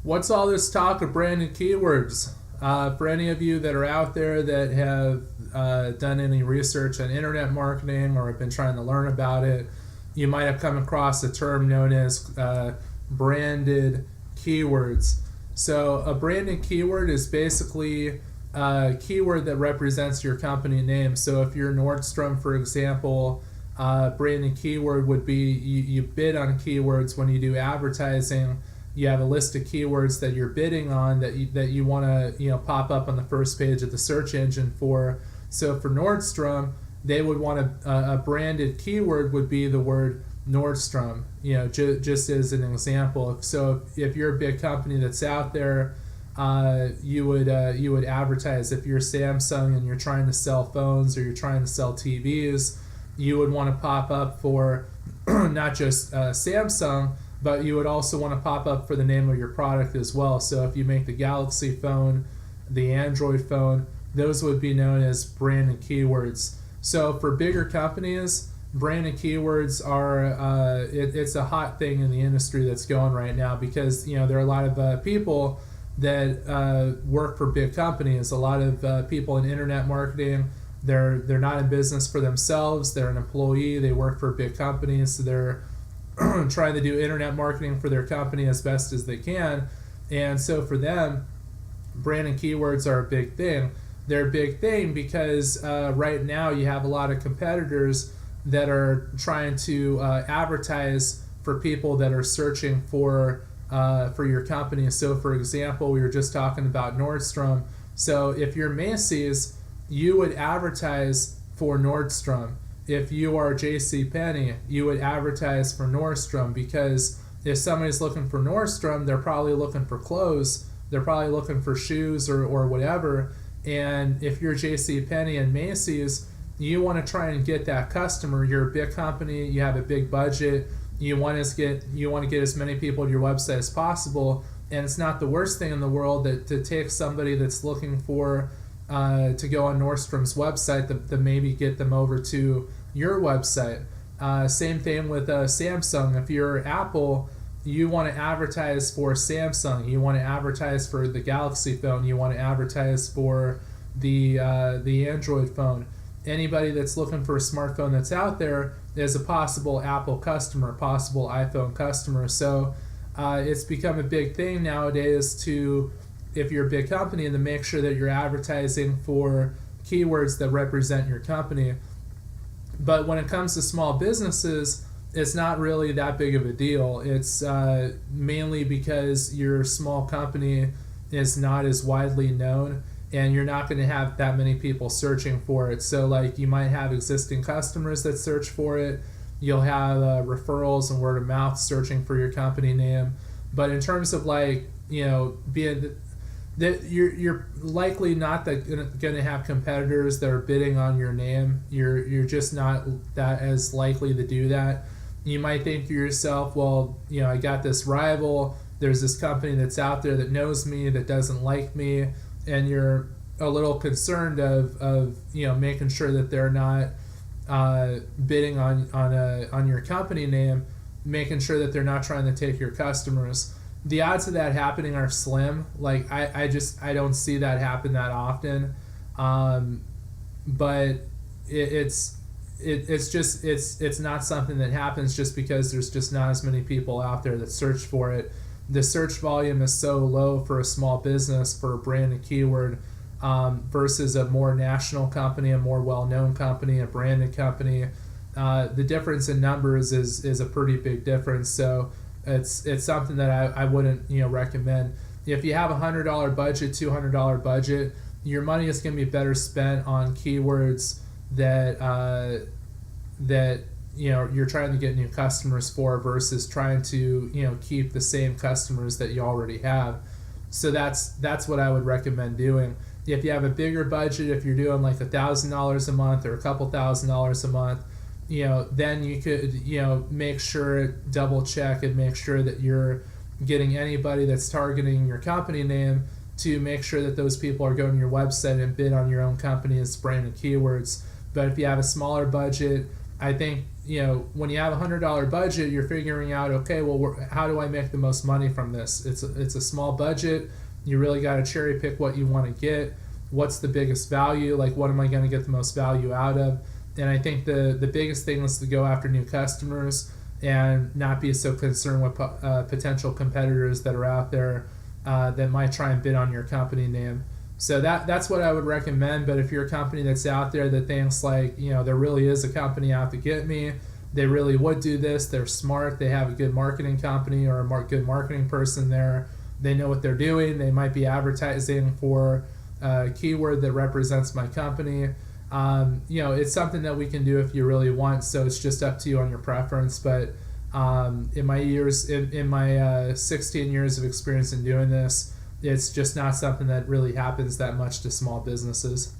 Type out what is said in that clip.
What's all this talk of branded keywords? For any of you that are out there that have done any research on internet marketing or have been trying to learn about it, you might have come across a term known as branded keywords. So a branded keyword is basically a keyword that represents your company name. So if you're Nordstrom, for example, branded keyword would be you bid on keywords when you do advertising. You have a list of keywords that you're bidding on that you want to pop up on the first page of the search engine for. So for Nordstrom, they would want a branded keyword would be the word Nordstrom. Just as an example. So if you're a big company that's out there, you would advertise. If you're Samsung and you're trying to sell phones or you're trying to sell TVs, you would want to pop up for not just Samsung, but you would also want to pop up for the name of your product as well. So if you make the Galaxy phone, the Android phone, those would be known as branded keywords. So for bigger companies, branded keywords are it's a hot thing in the industry that's going right now because there are a lot of people that work for big companies. A lot of people in internet marketing, they're not in business for themselves. They're an employee. They work for big companies, so they're trying to do internet marketing for their company as best as they can. And so for them, branded keywords are a big thing. They're a big thing because right now you have a lot of competitors that are trying to advertise for people that are searching for your company. So for example, we were just talking about Nordstrom. So if you're Macy's, you would advertise for Nordstrom. If you are JCPenney, you would advertise for Nordstrom because if somebody's looking for Nordstrom, they're probably looking for clothes, they're probably looking for shoes or whatever. And if you're JCPenney and Macy's, you want to try and get that customer. You're a big company, you have a big budget, you want to get as many people to your website as possible. And it's not the worst thing in the world to take somebody that's looking for to go on Nordstrom's website to maybe get them over to your website. Same thing with Samsung. If you're Apple, you want to advertise for Samsung. You want to advertise for the Galaxy phone. You want to advertise for the Android phone. Anybody that's looking for a smartphone that's out there is a possible Apple customer, possible iPhone customer. So it's become a big thing nowadays if you're a big company, and to make sure that you're advertising for keywords that represent your company. But when it comes to small businesses, it's not really that big of a deal. It's mainly because your small company is not as widely known and you're not going to have that many people searching for it. So like you might have existing customers that search for it. You'll have referrals and word of mouth searching for your company name. But in terms of being that you're likely not going to have competitors that are bidding on your name. You're just not that as likely to do that. You might think to yourself, well, I got this rival. There's this company that's out there that knows me, that doesn't like me, and you're a little concerned of making sure that they're not bidding on your company name, making sure that they're not trying to take your customers. The odds of that happening are slim. Like I don't see that happen that often, but it's not something that happens just because there's just not as many people out there that search for it. The search volume is so low for a small business for a branded keyword versus a more national company, a more well-known company, a branded company. The difference in numbers is a pretty big difference. So it's something that I wouldn't recommend. If you have $100 budget, $200 budget, your money is going to be better spent on keywords that you're trying to get new customers for versus trying to keep the same customers that you already have. So that's what I would recommend doing. If you have a bigger budget, if you're doing like $1,000 a month or a couple $1,000s a month, then you could, make sure, double check and make sure that you're getting anybody that's targeting your company name to make sure that those people are going to your website and bid on your own company's branded keywords. But if you have a smaller budget, I think, when you have $100 budget, you're figuring out, okay, well, how do I make the most money from this? It's a small budget. You really got to cherry pick what you want to get. What's the biggest value? Like, what am I going to get the most value out of? And I think the biggest thing is to go after new customers and not be so concerned with potential competitors that are out there that might try and bid on your company name. So that's what I would recommend. But if you're a company that's out there that thinks like, there really is a company out to get me, they really would do this, they're smart, they have a good marketing company or a good marketing person there, they know what they're doing, they might be advertising for a keyword that represents my company. It's something that we can do if you really want, so it's just up to you on your preference. But in my 16 years of experience in doing this, it's just not something that really happens that much to small businesses.